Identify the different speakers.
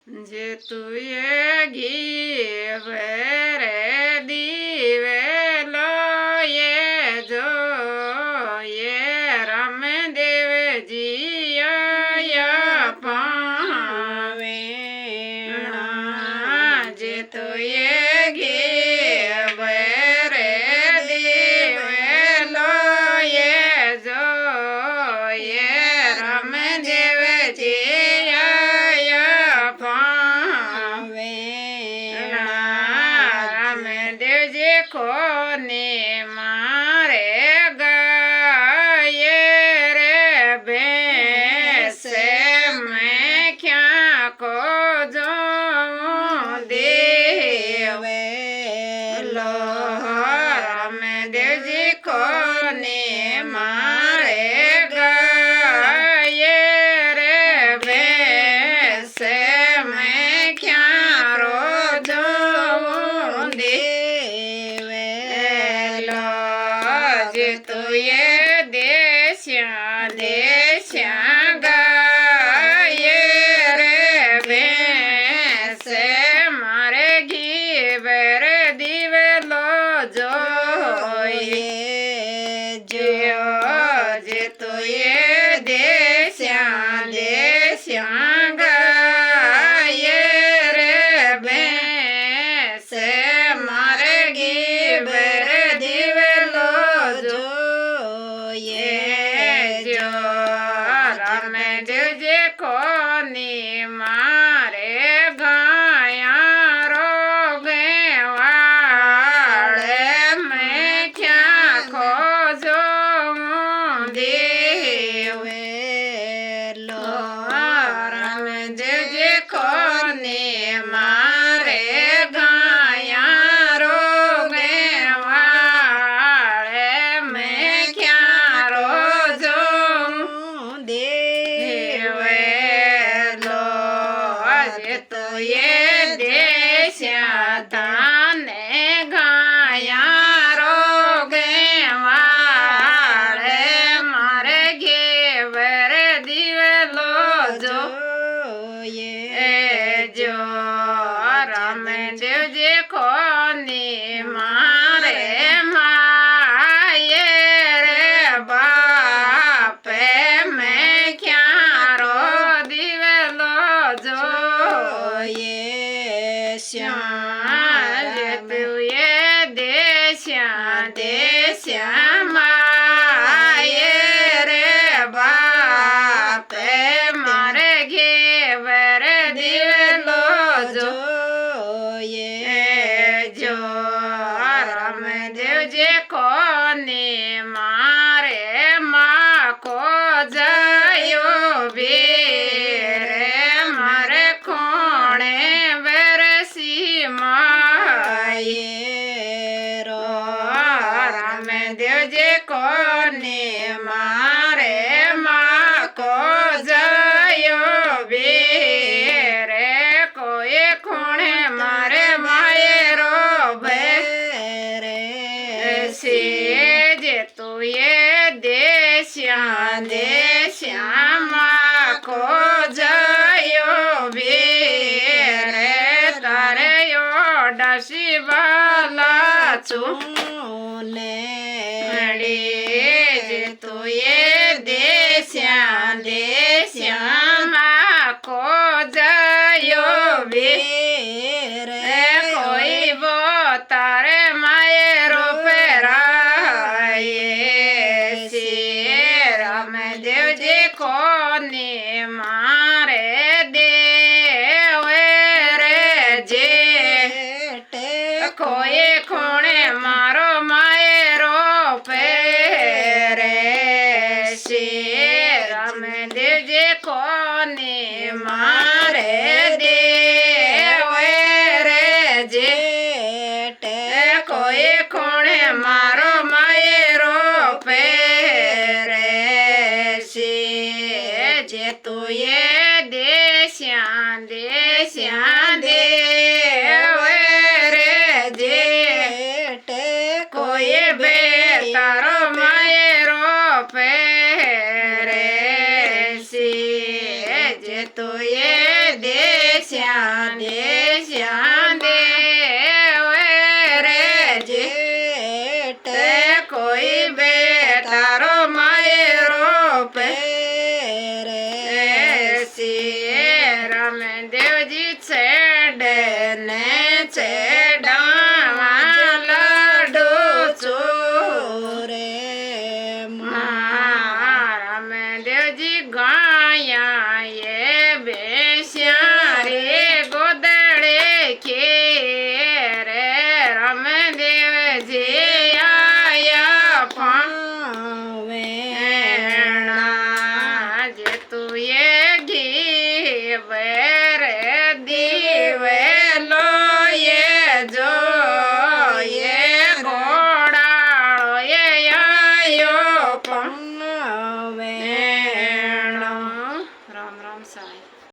Speaker 1: જે તું એ ઘી રે દિવેલો એ જો એ રામદેવજી પાવે જે તું એ ઘી રે દિવેલો એ જો એ રામદેવજી રામદેવજી કોને મારે ગાય રે ભેંસે મેં ક્યાં કો જો દેવેલો રામદેવજી કોને મારે ગાય રે ભેંસે મેં ક્યાં રોજો જે તું એ દેશ્યા ગાય રે ભેંસે મારે ઘી રે દિવેલો જોઈએ જે તું એ દેશ્યા ગાય રે ભેંસે મારે ઘી રે દિવેલો રામદેવજી કોની મારે ગાયા રોગે વાળે મેં ક્યાં ખોજો દેવેલો રામદેવજી કોની મારે ગાયા રોગે વાળે મેં ક્યાં રોજો જે તું એ દેશ્યા તાને ગાયા રોગે વાળે મારે ઘેર દિવેલો જો રામદેવજી કોની મારે માયે રે બાપે મેં ક્યાં રો દિવેલો જે તું એ દેશ્યા માયે રે બાપે મારે ઘેર દિવેલો જો રામદેવજી કોની મારે માકો જયો રે મારે કોણે વરસી માયે રામદેવજી કોની મારે માકો જયો રે કોઈ ખૂણે મારે માયરો જે તું એ દેશ્યા માકો જયો રે તારે ઓડસી વાલા ચૂલે જે તું એ દેશ્યા માકો જયો રે કોઈ વો તારે માયરો રામદેવજી કોની મારે દેવ રે જે કોઈ ખૂણે મારો માયરો પેરે રામદેવજી કોની મારે દેવ રે જે કોઈ ખૂણે મારો માયરો પેરે જે તું એ દેશ્યા દેવ રે જે કોઈ બે તારો માયરો પેરે જે તું એ દેશ્યા સંદેશા દેવ રે
Speaker 2: જેઠ
Speaker 1: તે કોઈ બે તારો માયરો
Speaker 2: પેરે
Speaker 1: પેસીએ રામદેવજી છેડે ને છેડાવા લાડુ
Speaker 2: ચોરે
Speaker 1: રામદેવજી ગાયા એ બેસ્યા રે ગોદડે ખેરે રામદેવજી આયા
Speaker 2: વેણા
Speaker 1: જે તું એ ઘી